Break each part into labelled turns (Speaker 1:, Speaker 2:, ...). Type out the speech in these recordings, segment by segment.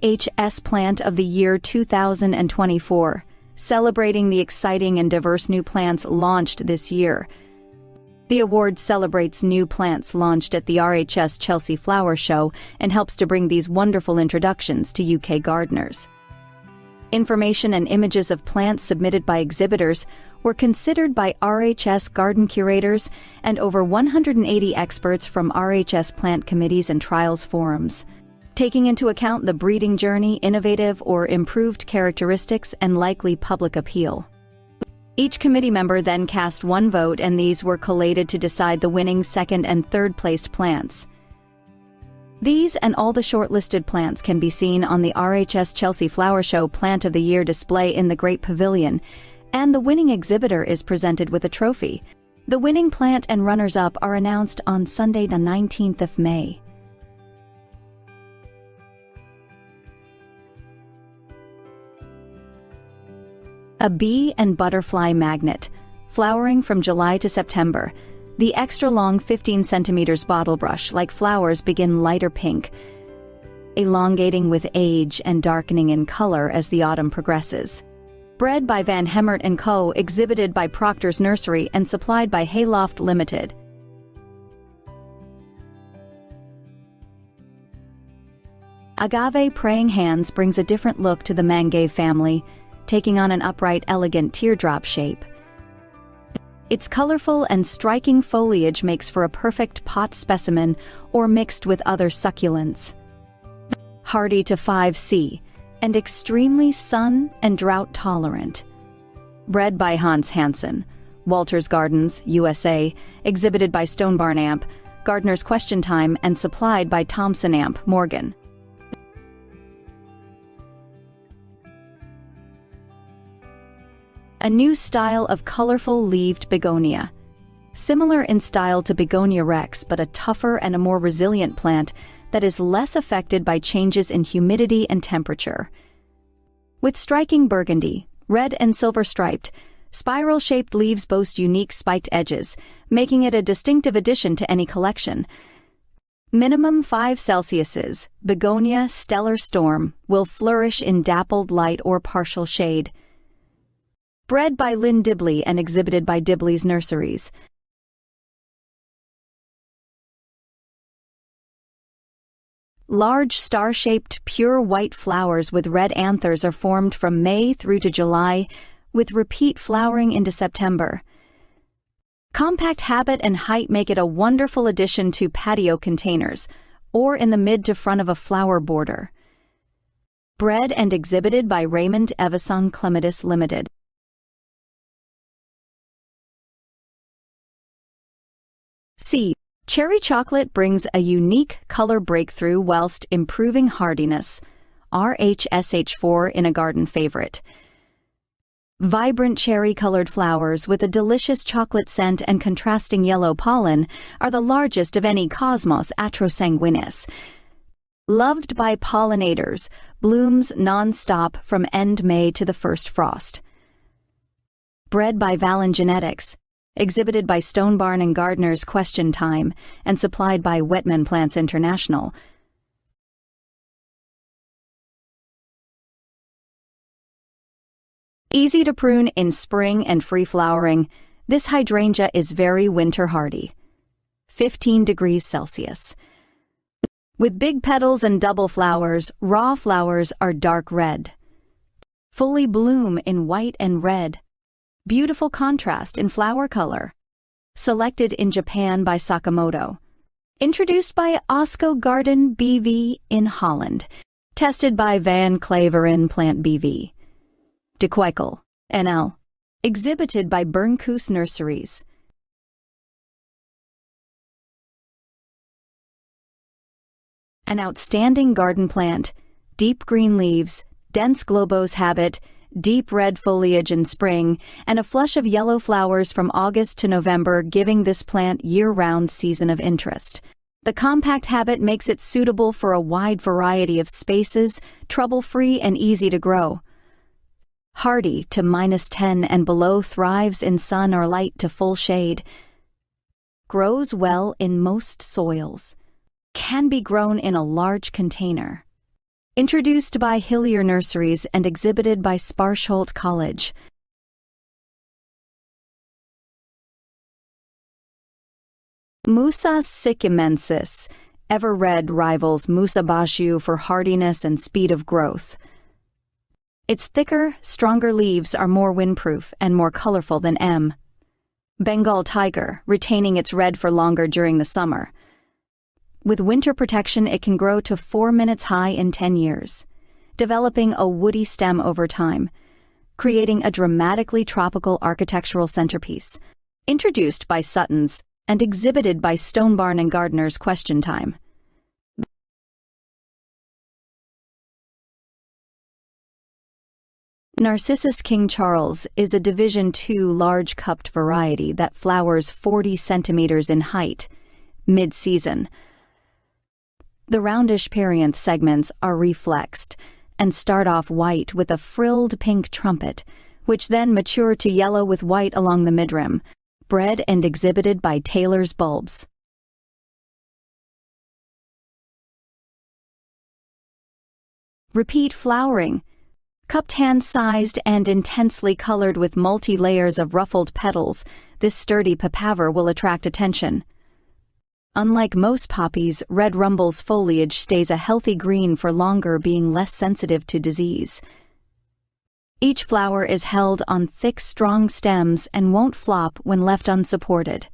Speaker 1: RHS Plant of the Year 2024, celebrating the exciting and diverse new plants launched this year. The award celebrates new plants launched at the RHS Chelsea Flower Show and helps to bring these wonderful introductions to UK gardeners. Information and images of plants submitted by exhibitors were considered by RHS Garden Curators and over 180 experts from RHS Plant committees and trials forums, taking into account the breeding journey, innovative or improved characteristics, and likely public appeal. Each committee member then cast one vote, and these were collated to decide the winning second and third placed plants. These and all the shortlisted plants can be seen on the RHS Chelsea Flower Show Plant of the Year display in the Great Pavilion, and the winning exhibitor is presented with a trophy. The winning plant and runners-up are announced on Sunday the 19th of May. A bee and butterfly magnet, flowering from July to September. The extra-long 15 centimeters bottle brush-like flowers begin lighter pink, elongating with age and darkening in color as the autumn progresses. Bred by Van Hemert & Co., exhibited by Proctor's Nursery, and supplied by Hayloft Limited. Agave Praying Hands brings a different look to the Mangave family, taking on an upright, elegant teardrop shape. Its colorful and striking foliage makes for a perfect pot specimen or mixed with other succulents. Hardy to 5C and extremely sun and drought tolerant. Bred by Hans Hansen, Walters Gardens, USA, exhibited by Stonebarn Amp, Gardener's Question Time, and supplied by Thompson Amp, Morgan. A new style of colorful leaved begonia. Similar in style to Begonia rex, but a tougher and a more resilient plant that is less affected by changes in humidity and temperature. With striking burgundy, red and silver striped, spiral-shaped leaves boast unique spiked edges, making it a distinctive addition to any collection. Minimum 5 Celsiuses, Begonia Stellar Storm will flourish in dappled light or partial shade. Bred by Lynn Dibley and exhibited by Dibley's Nurseries. Large star-shaped pure white flowers with red anthers are formed from May through to July, with repeat flowering into September. Compact habit and height make it a wonderful addition to patio containers, or in the mid to front of a flower border. Bred and exhibited by Raymond Evison Clematis Limited. C. Cherry chocolate brings a unique color breakthrough whilst improving hardiness. RHSH4 in a garden favorite. Vibrant cherry-colored flowers with a delicious chocolate scent and contrasting yellow pollen are the largest of any Cosmos atrosanguineus. Loved by pollinators, blooms non-stop from end May to the first frost. Bred by Vallon Genetics, exhibited by Stonebarn and Gardener's Question Time, and supplied by Wetman Plants International. Easy to prune in spring and free flowering, this hydrangea is very winter hardy. 15 degrees Celsius. With big petals and double flowers, raw flowers are dark red. Fully bloom in white and red. Beautiful contrast in flower color. Selected in Japan by Sakamoto. Introduced by Osco Garden BV in Holland. Tested by Van Claveren Plant BV. De Keukel, NL. Exhibited by Bernkoos Nurseries. An outstanding garden plant. Deep green leaves, dense globose habit, deep red foliage in spring, and a flush of yellow flowers from August to November, giving this plant year-round season of interest. The compact habit makes it suitable for a wide variety of spaces, trouble-free and easy to grow. Hardy to -10 and below, thrives in sun or light to full shade. Grows well in most soils. Can be grown in a large container. Introduced by Hillier Nurseries and exhibited by Sparsholt College. Musa sycamensis, ever red, rivals Musa bashiu for hardiness and speed of growth. Its thicker, stronger leaves are more windproof and more colorful than M. Bengal tiger, retaining its red for longer during the summer. With winter protection, it can grow to 4 minutes high in 10 years, developing a woody stem over time, creating a dramatically tropical architectural centerpiece. Introduced by Suttons and exhibited by Stonebarn and Gardner's Question Time. Narcissus King Charles is a Division II large cupped variety that flowers 40 centimeters in height, mid-season. The roundish perianth segments are reflexed and start off white with a frilled pink trumpet, which then mature to yellow with white along the midrim, bred and exhibited by Taylor's Bulbs. Repeat flowering. Cupped hand-sized and intensely colored with multi-layers of ruffled petals, this sturdy papaver will attract attention. Unlike most poppies, Red Rumble's foliage stays a healthy green for longer, being less sensitive to disease. Each flower is held on thick, strong stems and won't flop when left unsupported.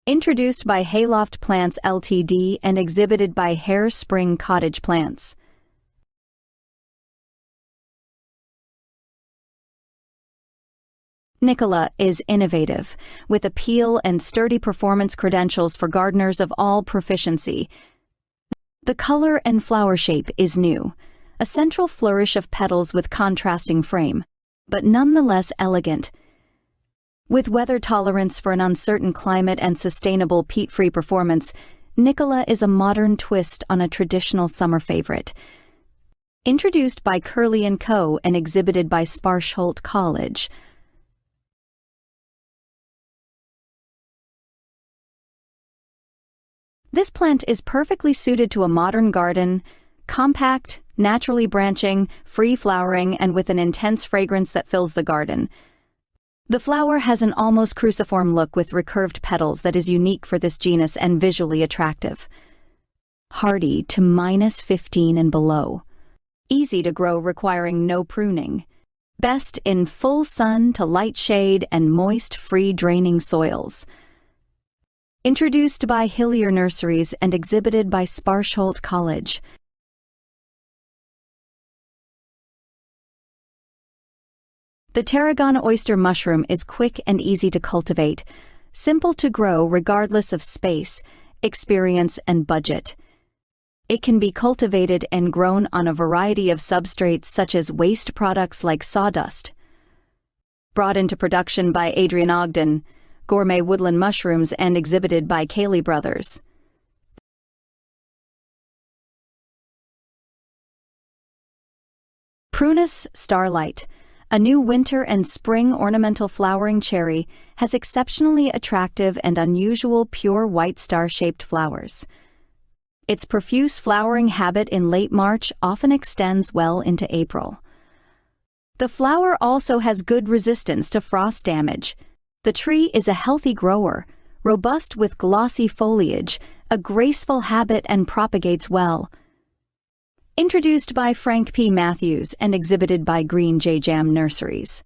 Speaker 1: Introduced by Hayloft Plants Ltd. And exhibited by Hare Spring Cottage Plants. Nicola is innovative, with appeal and sturdy performance credentials for gardeners of all proficiency. The color and flower shape is new, a central flourish of petals with contrasting frame, but nonetheless elegant. With weather tolerance for an uncertain climate and sustainable peat-free performance, Nicola is a modern twist on a traditional summer favorite. Introduced by Curley & Co. and exhibited by Sparsholt College. This plant is perfectly suited to a modern garden, compact, naturally branching, free-flowering, and with an intense fragrance that fills the garden. The flower has an almost cruciform look with recurved petals that is unique for this genus and visually attractive. Hardy to -15 and below. Easy to grow, requiring no pruning. Best in full sun to light shade and moist, free draining soils. Introduced by Hillier Nurseries and exhibited by Sparsholt College. The tarragon oyster mushroom is quick and easy to cultivate, simple to grow regardless of space, experience, and budget. It can be cultivated and grown on a variety of substrates such as waste products like sawdust. Brought into production by Adrian Ogden, Gourmet Woodland Mushrooms, and exhibited by Cayley Brothers. Prunus Starlight, a new winter and spring ornamental flowering cherry, has exceptionally attractive and unusual pure white star-shaped flowers. Its profuse flowering habit in late March often extends well into April. The flower also has good resistance to frost damage. The tree is a healthy grower, robust with glossy foliage, a graceful habit, and propagates well. Introduced by Frank P. Matthews and exhibited by Green J. Jam Nurseries.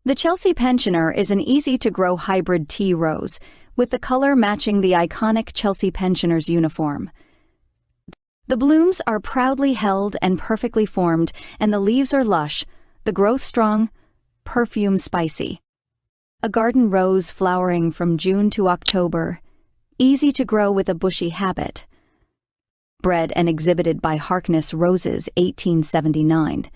Speaker 1: The Chelsea Pensioner is an easy-to-grow hybrid tea rose, with the color matching the iconic Chelsea Pensioners uniform. The blooms are proudly held and perfectly formed, and the leaves are lush, the growth strong, perfume spicy. A garden rose flowering from June to October, easy to grow with a bushy habit. Bred and exhibited by Harkness Roses, 1879.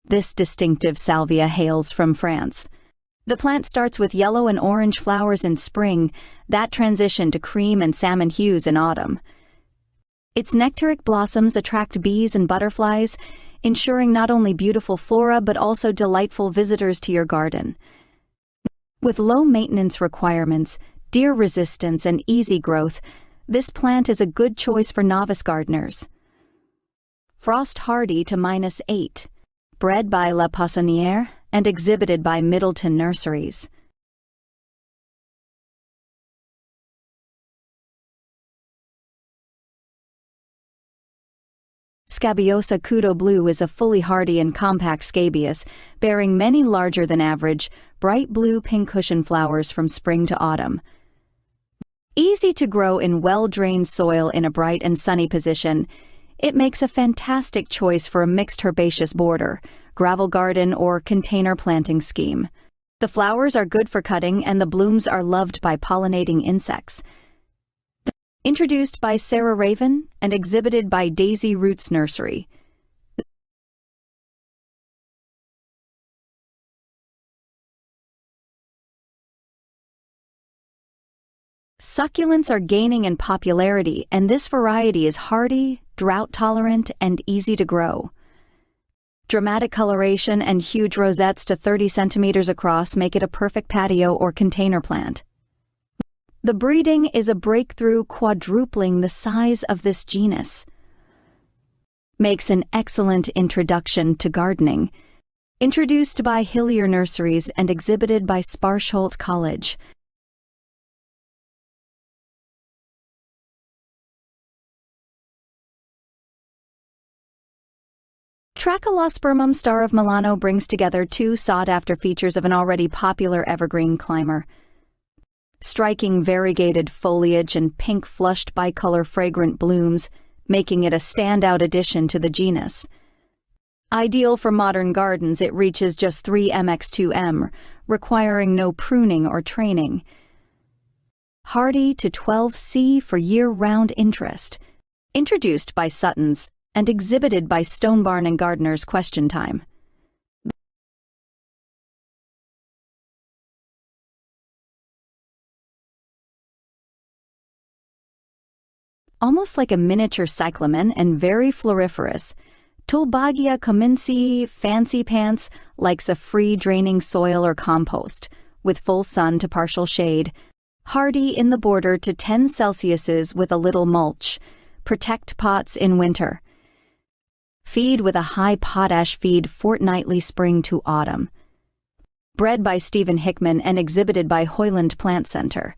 Speaker 1: This distinctive salvia hails from France. The plant starts with yellow and orange flowers in spring, that transition to cream and salmon hues in autumn. Its nectaric blossoms attract bees and butterflies, ensuring not only beautiful flora but also delightful visitors to your garden. With low maintenance requirements, deer resistance, and easy growth, this plant is a good choice for novice gardeners. Frost hardy to -8, bred by La Poissonnière and exhibited by Middleton Nurseries. Scabiosa Kudo Blue is a fully hardy and compact scabious, bearing many larger than average, bright blue pincushion flowers from spring to autumn. Easy to grow in well-drained soil in a bright and sunny position, it makes a fantastic choice for a mixed herbaceous border, gravel garden, or container planting scheme. The flowers are good for cutting and the blooms are loved by pollinating insects. Introduced by Sarah Raven and exhibited by Daisy Roots Nursery. Succulents are gaining in popularity, and this variety is hardy, drought-tolerant, and easy to grow. Dramatic coloration and huge rosettes to 30 centimeters across make it a perfect patio or container plant. The breeding is a breakthrough, quadrupling the size of this genus. Makes an excellent introduction to gardening. Introduced by Hillier Nurseries and exhibited by Sparsholt College. Trachelospermum Star of Milano brings together two sought-after features of an already popular evergreen climber. Striking variegated foliage and pink flushed bicolor fragrant blooms, making it a standout addition to the genus. Ideal for modern gardens, it reaches just 3 mx2m, requiring no pruning or training. Hardy to 12C for year-round interest. Introduced by Suttons and exhibited by Stone Barn and Gardeners Question Time. Almost like a miniature cyclamen and very floriferous, Tulbagia comencii Fancy Pants likes a free draining soil or compost, with full sun to partial shade, hardy in the border to 10 Celsiuses with a little mulch, protect pots in winter. Feed with a high potash feed fortnightly spring to autumn. Bred by Stephen Hickman and exhibited by Hoyland Plant Center.